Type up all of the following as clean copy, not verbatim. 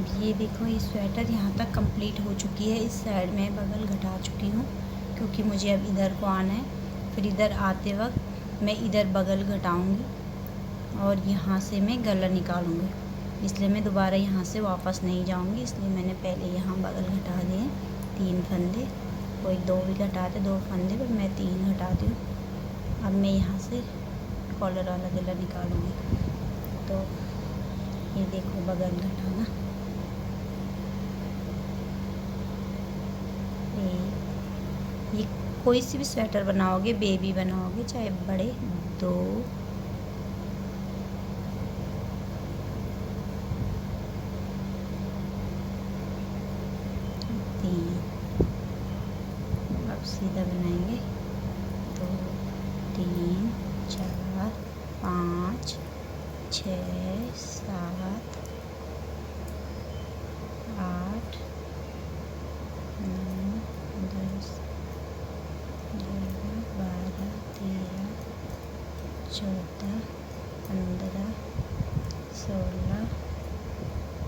अब ये देखो, ये स्वेटर यहाँ तक कंप्लीट हो चुकी है। इस साइड में बगल घटा चुकी हूँ क्योंकि मुझे अब इधर को आना है। फिर इधर आते वक्त मैं इधर बगल घटाऊँगी और यहाँ से मैं गला निकालूँगी, इसलिए मैं दोबारा यहाँ से वापस नहीं जाऊँगी। इसलिए मैंने पहले यहाँ बगल घटा दिए 3 फंदे, कोई 2 भी घटाते, 2 फंदे, पर मैं 3 घटाती हूँ। अब मैं यहाँ से कॉलर वाला गला निकालूँगी। तो ये देखो बगल घटाना, ये कोई सी भी स्वेटर बनाओगे, बेबी बनाओगे चाहे बड़े, 2 3, अब सीधा बनाएंगे 2 3 4 5 6 7 8 9 10 11 12 13 14 15 16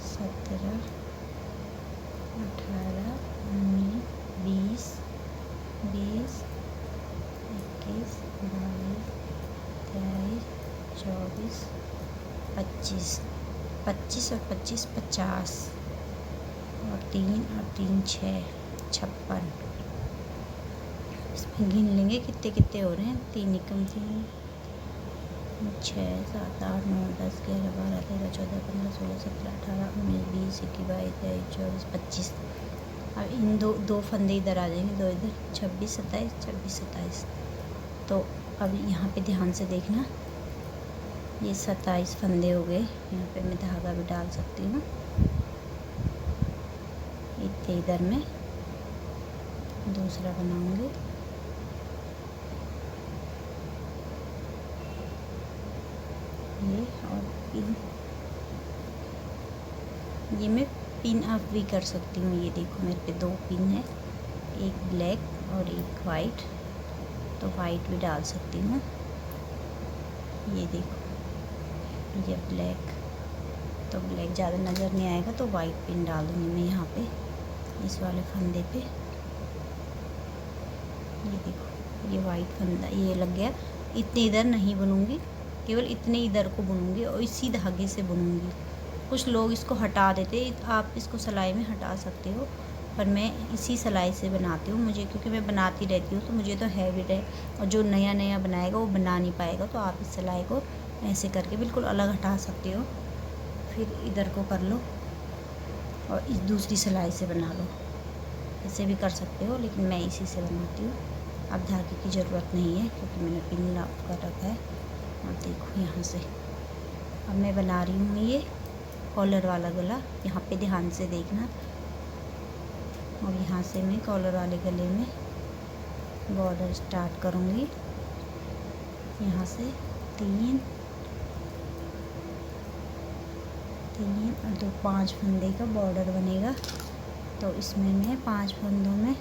17 18 19 20 21 22 23 24 25 25 और 25 50 और 3 और 3 6 56। इसमें गिन लेंगे कितने कितने हो रहे हैं। 3 एकम 3 6 7 8 9 10 11 12 13 14 15 16 17 18 19 20 21 22 23 24 25। अब इन दो फंदे इधर आ जाएंगे, 2 इधर, 26 27 26 27। तो अब यहाँ पे ध्यान से देखना, ये 27 फंदे हो गए। यहाँ पे मैं धागा भी डाल सकती हूँ। इतने इधर में दूसरा बनाऊंगी। ये और पिन, ये मैं पिन अप भी कर सकती हूँ। ये देखो मेरे पे 2 पिन है, एक ब्लैक और एक वाइट, तो वाइट भी डाल सकती हूँ। ये देखो ये ब्लैक, तो ब्लैक ज़्यादा नज़र नहीं आएगा तो वाइट पिन डाल दूँगी मैं यहाँ पे इस वाले फंदे पे। ये देखो ये वाइट फंदा ये लग गया। इतने इधर नहीं बुनूंगी, केवल इतने इधर को बुनूंगी और इसी धागे से बुनूंगी। कुछ लोग इसको हटा देते, आप इसको सिलाई में हटा सकते हो, पर मैं इसी सिलाई से बनाती हूँ। मुझे क्योंकि मैं बनाती रहती हूँ तो मुझे तो हैबिट है, और जो नया नया बनाएगा वो बना नहीं पाएगा। तो आप इस सिलाई को ऐसे करके बिल्कुल अलग हटा सकते हो, फिर इधर को कर लो और इस दूसरी सिलाई से बना लो। ऐसे भी कर सकते हो, लेकिन मैं इसी से बनाती हूँ। अब धागे की ज़रूरत नहीं है क्योंकि मैंने पिन लॉक कर रखा है। और देखो यहाँ से अब मैं बना रही हूँ ये कॉलर वाला गला। यहाँ पे ध्यान से देखना, और यहाँ से मैं कॉलर वाले गले में बॉर्डर स्टार्ट करूँगी। यहाँ से 3 और 2 5 फंदे का बॉर्डर बनेगा। तो इसमें मैं 5 फंदों में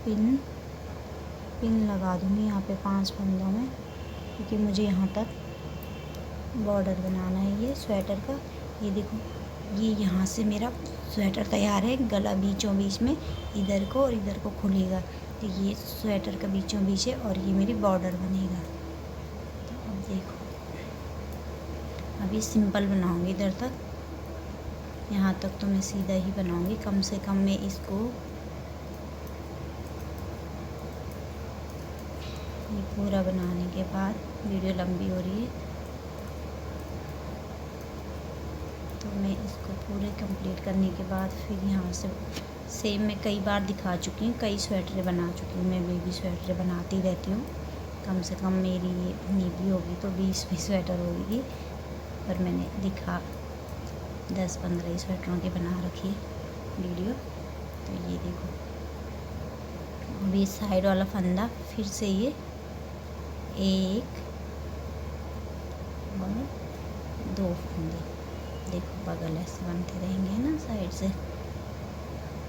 पिन लगा दूँगी यहाँ पे 5 फंदों में, क्योंकि मुझे यहाँ तक बॉर्डर बनाना है ये स्वेटर का। ये देखो ये यहाँ से मेरा स्वेटर तैयार है। गला बीचों बीच में इधर को और इधर को खुलेगा, तो ये स्वेटर का बीचों बीच है और ये मेरी बॉर्डर बनेगा। तो अब देखो अभी सिंपल बनाऊँगी इधर तक, यहाँ तक तो मैं सीधा ही बनाऊँगी। कम से कम मैं इसको ये पूरा बनाने के बाद, वीडियो लंबी हो रही है तो मैं इसको पूरे कंप्लीट करने के बाद फिर यहाँ से सेम मैं कई बार दिखा चुकी हूँ, कई स्वेटरें बना चुकी हूँ। मैं बेबी स्वेटरें बनाती रहती हूँ, कम से कम मेरी नीबी होगी तो 20 भी स्वेटर होगी, पर मैंने दिखा 10-15 स्वेटरों की बना रखी है वीडियो। तो ये देखो अभी साइड वाला फंदा फिर से ये 1 और 2 फंदे, देखो बगल ऐसे बनते रहेंगे ना साइड से।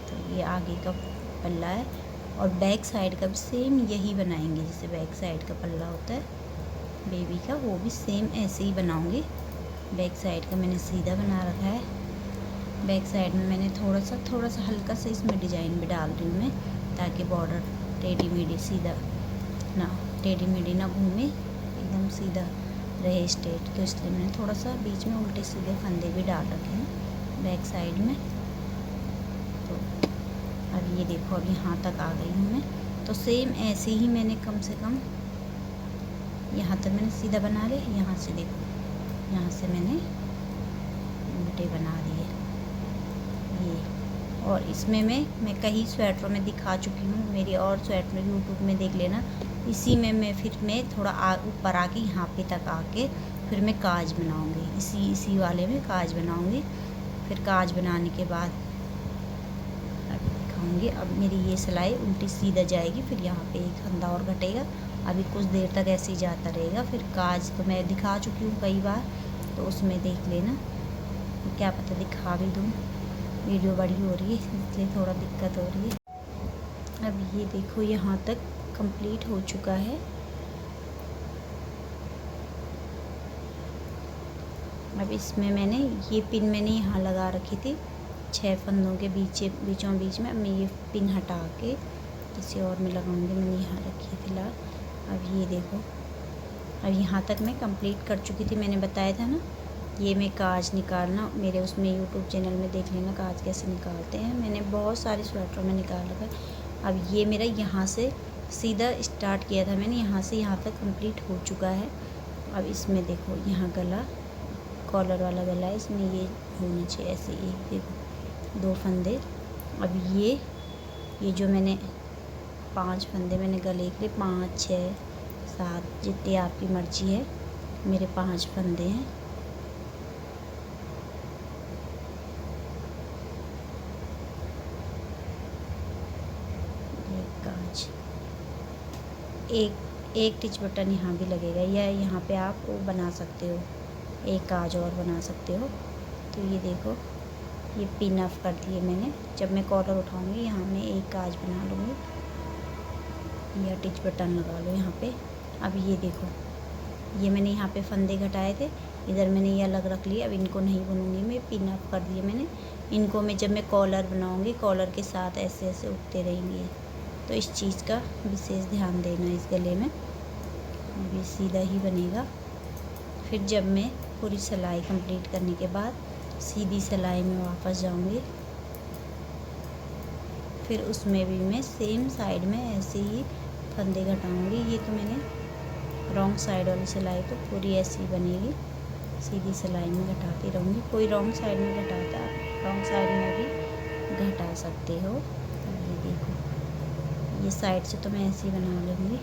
तो ये आगे का पल्ला है, और बैक साइड का भी सेम यही बनाएंगे, जैसे बैक साइड का पल्ला होता है बेबी का, वो भी सेम ऐसे ही बनाऊंगी। बैक साइड का मैंने सीधा बना रखा है, बैक साइड में मैंने थोड़ा सा हल्का सा इसमें डिज़ाइन भी डाल रही हूँ मैं, ताकि बॉर्डर टेढ़ी मेढ़ी सीधा ना, टेढ़ी मेढ़ी ना घूमे, एकदम सीधा रहे स्ट्रेट। तो इसलिए मैंने थोड़ा सा बीच में उल्टे सीधे फंदे भी डाल रखे हैं बैक साइड में। तो अब ये देखो, अब यहाँ तक आ गई हूँ मैं। तो सेम ऐसे ही मैंने कम से कम यहाँ तक मैंने सीधा बना लिया। यहाँ से देखो, यहाँ से मैंने उल्टे बना दिए ये। और इसमें मैं कई स्वेटरों में दिखा चुकी हूँ, मेरी और स्वेटर यूट्यूब में देख लेना। इसी में मैं थोड़ा ऊपर आके यहाँ पे तक आके फिर मैं काज बनाऊँगी, इसी वाले में काज बनाऊँगी। फिर काज बनाने के बाद अब दिखाऊँगी। अब मेरी ये सिलाई उल्टी सीधा जाएगी, फिर यहाँ पे एक फंदा और घटेगा। अभी कुछ देर तक ऐसे ही जाता रहेगा। फिर काज तो मैं दिखा चुकी हूँ कई बार, तो उसमें देख लेना। क्या पता दिखा भी दूँ, वीडियो बड़ी हो रही है इसलिए थोड़ा दिक्कत हो रही है। अब ये देखो, यहाँ तक कंप्लीट हो चुका है। अब इसमें मैंने ये पिन मैंने यहाँ लगा रखी थी 6 फंदों के बीचों बीच में। अब मैं ये पिन हटा के किसी और में लगाऊंगी, मैंने यहाँ रखी फिलहाल। अब ये देखो, अब यहाँ तक मैं कंप्लीट कर चुकी थी। मैंने बताया था ना, ये मैं काज निकालना मेरे उसमें यूट्यूब चैनल में देख लेना काज कैसे निकालते हैं। मैंने बहुत सारे स्वेटरों में निकाल रखा है। अब ये मेरा यहाँ से सीधा स्टार्ट किया था मैंने, यहाँ से यहाँ तक कंप्लीट हो चुका है। अब इसमें देखो, यहाँ गला कॉलर वाला गला है, इसमें ये होना चाहिए ऐसे, एक देखो 2 फंदे। अब ये जो मैंने 5 फंदे मैंने गले के लिए, 5 6 7 जितनी आपकी मर्जी है, मेरे 5 फंदे हैं। एक टिच बटन यहाँ भी लगेगा, या यहाँ पे आप वो बना सकते हो, एक काज और बना सकते हो। तो ये देखो, ये पिन ऑफ कर दिए मैंने। जब मैं कॉलर उठाऊंगी यहाँ मैं एक काज बना लूँगी, या टिच बटन लगा लो यहाँ पे। अब ये देखो, ये मैंने यहाँ पे फंदे घटाए थे, इधर मैंने ये अलग रख लिए। अब इनको नहीं बुनूंगी मैं, पिन ऑफ कर दिए मैंने। इनको मैं जब मैं कॉलर बनाऊँगी, कॉलर के साथ ऐसे ऐसे उठते रहेंगे। तो इस चीज़ का विशेष ध्यान देना इस गले में। अभी सीधा ही बनेगा। फिर जब मैं पूरी सिलाई कंप्लीट करने के बाद सीधी सिलाई में वापस जाऊंगी, फिर उसमें भी मैं सेम साइड में ऐसे ही फंदे घटाऊंगी। ये तो मैंने रॉन्ग साइड वाली सिलाई तो पूरी ऐसी ही बनेगी, सीधी सिलाई में घटाती रहूँगी। कोई रॉन्ग साइड में घटाता, रॉन्ग साइड में भी घटा सकते हो। ये देखो, ये साइड से तो मैं ऐसे ही बना लूँगी।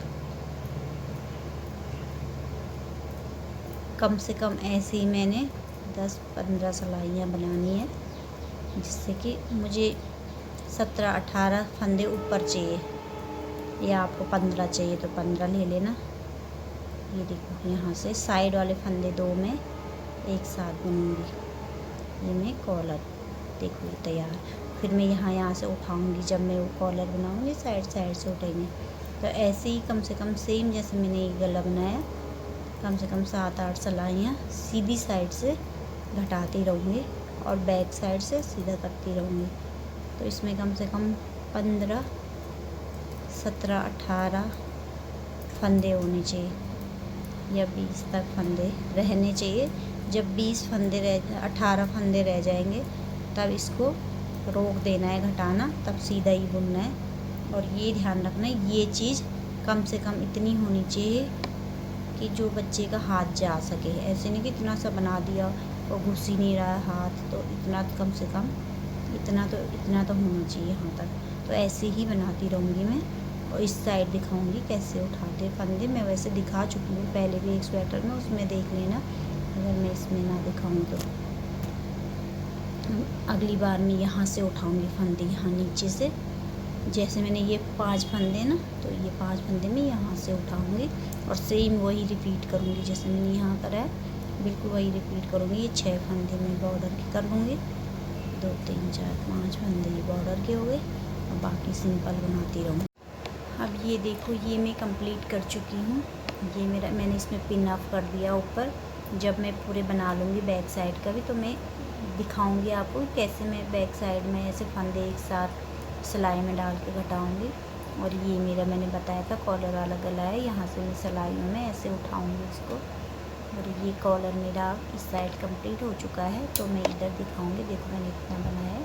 कम से कम ऐसे ही मैंने 10-15 सिलाइयाँ बनानी है, जिससे कि मुझे 17-18 फंदे ऊपर चाहिए, या आपको 15 चाहिए तो 15 ले लेना। ये देखो, यहाँ से साइड वाले फंदे 2 में एक साथ बनूँगी। ये मैं कॉलर देखो ये तैयार। फिर मैं यहाँ से उठाऊँगी, जब मैं वो कॉलर बनाऊँगी साइड से उठेंगे। तो ऐसे ही कम से कम सेम जैसे मैंने ये गला बनाया, कम से कम 7-8 सिलाइयाँ सीधी साइड से घटाती रहूँगी और बैक साइड से सीधा करती रहूँगी। तो इसमें कम से कम 15, 17, 18 फंदे होने चाहिए, या 20 तक फंदे रहने चाहिए। जब 18 फंदे रह जाएंगे तब इसको रोक देना है, घटाना, तब सीधा ही बुनना है। और ये ध्यान रखना है, ये चीज़ कम से कम इतनी होनी चाहिए कि जो बच्चे का हाथ जा सके। ऐसे नहीं कि इतना सा बना दिया और घुस ही नहीं रहा है हाथ, तो इतना कम से कम इतना तो होना चाहिए यहाँ तक। तो ऐसे ही बनाती रहूँगी मैं। और इस साइड दिखाऊंगी कैसे उठाते फंदे। मैं वैसे दिखा चुकी हूँ पहले भी एक स्वेटर में, उसमें देख लेना अगर मैं इसमें ना दिखाऊँ तो। अगली बार मैं यहाँ से उठाऊंगी फंदे, यहाँ नीचे से। जैसे मैंने ये 5 फंदे ना, तो ये 5 फंदे मैं यहाँ से उठाऊंगी और सेम वही रिपीट करूँगी जैसे मैंने यहाँ करा है, बिल्कुल वही रिपीट करूँगी। ये 6 फंदे मैं बॉर्डर के कर लूँगी, 2 3 4 5 फंदे ये बॉर्डर के हो गए और बाकी सिंपल बनाती रहूँगी। अब ये देखो, ये मैं कंप्लीट कर चुकी हूँ। ये मैंने इसमें पिन ऑफ कर दिया ऊपर। जब मैं पूरे बना लूँगी बैक साइड का भी, तो मैं दिखाऊंगी आपको कैसे मैं बैक साइड में ऐसे फंदे एक साथ सिलाई में डाल के घटाऊँगी। और ये मेरा मैंने बताया था कॉलर वाला गला है, यहाँ से मैं सिलाइयों में ऐसे उठाऊँगी इसको। और ये कॉलर मेरा इस साइड कंप्लीट हो चुका है, तो मैं इधर दिखाऊंगी। देखो मैंने इतना बनाया है,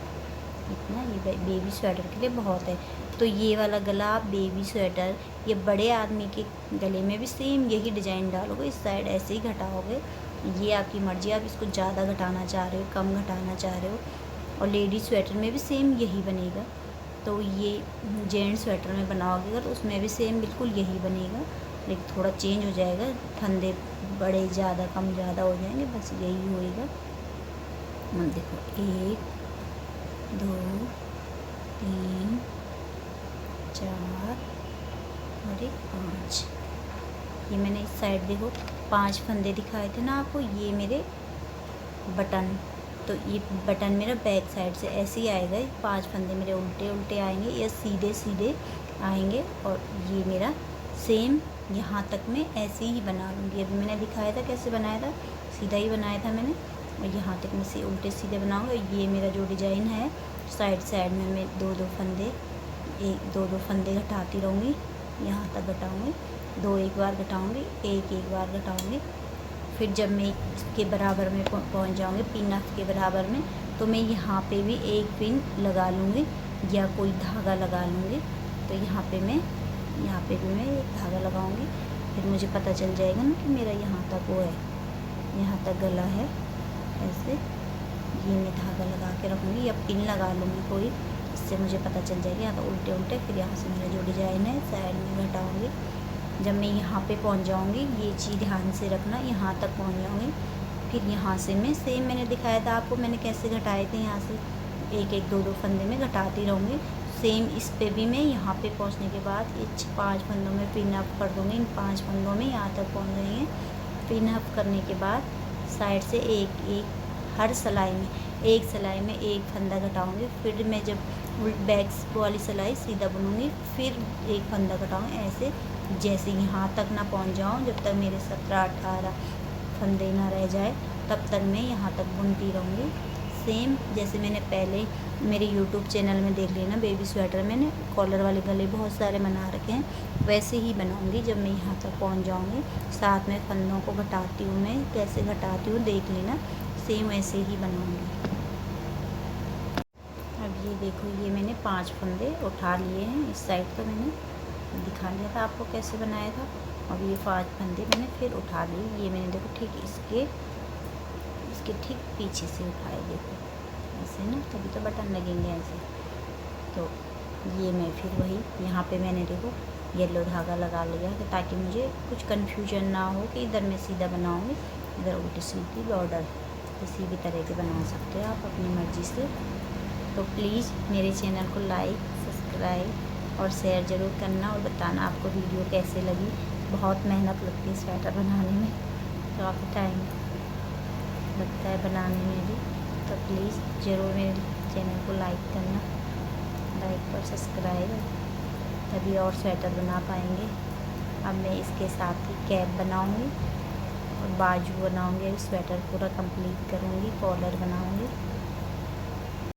इतना ये बेबी स्वेटर के लिए बहुत है। तो ये वाला गला आप बेबी स्वेटर ये बड़े आदमी के गले में भी सेम यही डिज़ाइन डालोगे, इस साइड ऐसे ही घटाओगे। ये आपकी मर्ज़ी, आप इसको ज़्यादा घटाना चाह रहे हो, कम घटाना चाह रहे हो। और लेडीज स्वेटर में भी सेम यही बनेगा। तो ये जेंट्स स्वेटर में बनाओगे तो उसमें भी सेम बिल्कुल यही बनेगा, लेकिन थोड़ा चेंज हो जाएगा, फंदे बड़े ज़्यादा कम ज़्यादा हो जाएंगे, बस यही होएगा। देखो 1 2 3 4 और 1 5। ये मैंने इस साइड देखो 5 फंदे दिखाए थे ना आपको, ये मेरे बटन। तो ये बटन मेरा बैक साइड से ऐसे ही आएगा, 5 फंदे मेरे उल्टे उल्टे आएंगे या सीधे सीधे आएंगे। और ये मेरा सेम यहाँ तक मैं ऐसे ही बना लूँगी। अभी मैंने दिखाया था कैसे बनाया था, सीधा ही बनाया था मैंने। और यहाँ तक मैं से उल्टे सीधे बनाऊँगी। ये मेरा जो डिज़ाइन है साइड साइड में मैं 2-2 फंदे, 2-2 फंदे घटाती रहूँगी, यहाँ तक घटाऊँगी, 2 एक बार घटाऊँगी, 1 एक बार घटाऊँगी। फिर जब मैं इसके बराबर में पहुँच जाऊँगी पिन अप के बराबर में, तो मैं यहाँ पे भी एक पिन लगा लूँगी या कोई धागा लगा लूँगी। तो यहाँ पे मैं एक धागा लगाऊँगी, फिर मुझे पता चल जाएगा ना कि मेरा यहाँ तक वो है, यहाँ तक गला है। ऐसे ये मैं धागा लगा के रखूँगी या पिन लगा लूँगी कोई, इससे मुझे पता चल जाएगा। यहाँ तो उल्टे उल्टे, फिर यहाँ से मेरा जो डिज़ाइन है साइड में घटाऊँगी। जब मैं यहाँ पे पहुँच जाऊँगी, ये चीज़ ध्यान से रखना, यहाँ तक पहुँच जाऊँगी। फिर यहाँ से मैं सेम मैंने दिखाया था आपको मैंने कैसे घटाए थे, यहाँ से 1-1 2-2 फंदे में घटाती रहूँगी। सेम इस पे भी मैं यहाँ पे पहुँचने के बाद ये 5 फंदों में पिन अप कर दूँगी। इन 5 फंदों में यहाँ तक पहुँच जाएंगे। पिन अप करने के बाद साइड से एक हर सिलाई में एक फंदा घटाऊँगी। फिर मैं जब बैक वाली सिलाई सीधा बुनूँगी, फिर एक फंदा घटाऊँगी। ऐसे जैसे यहाँ तक ना पहुँच जाऊँ, जब तक मेरे 17-18 फंदे ना रह जाए, तब तक मैं यहाँ तक बुनती रहूँगी। सेम जैसे मैंने पहले मेरे यूट्यूब चैनल में देख लेना, बेबी स्वेटर मैंने कॉलर वाले गले बहुत सारे बना रखे हैं, वैसे ही बनाऊँगी। जब मैं यहाँ तक पहुँच जाऊँगी, साथ में फंदों को घटाती हूँ, मैं कैसे घटाती हूँ देख लेना, सेम वैसे ही बनाऊँगी। अब ये देखो, ये मैंने 5 फंदे उठा लिए हैं। इस साइड का मैंने दिखा लिया था आपको कैसे बनाया था। अब ये 5 फंदे मैंने फिर उठा लिए। ये मैंने देखो ठीक इसके ठीक पीछे से उठाए, देखो ऐसे ना, तभी तो बटन लगेंगे ऐसे। तो ये मैं फिर वही यहाँ पे मैंने देखो येलो धागा लगा लिया है, ताकि मुझे कुछ कन्फ्यूजन ना हो कि इधर मैं सीधा बनाऊँगी, इधर उल्टी सीधी बॉर्डर किसी भी तरह के बना सकते हो आप अपनी मर्ज़ी से। तो प्लीज़ मेरे चैनल को लाइक, सब्सक्राइब और शेयर ज़रूर करना, और बताना आपको वीडियो कैसे लगी। बहुत मेहनत लगती है स्वेटर बनाने में, काफ़ी टाइम लगता है बनाने में भी। तो प्लीज़ ज़रूर मेरे चैनल को लाइक करना, लाइक और सब्सक्राइब, तभी और स्वेटर बना पाएंगे। अब मैं इसके साथ ही कैप बनाऊँगी और बाजू बनाऊँगी, स्वेटर पूरा कंप्लीट करूँगी, कॉलर बनाऊँगी।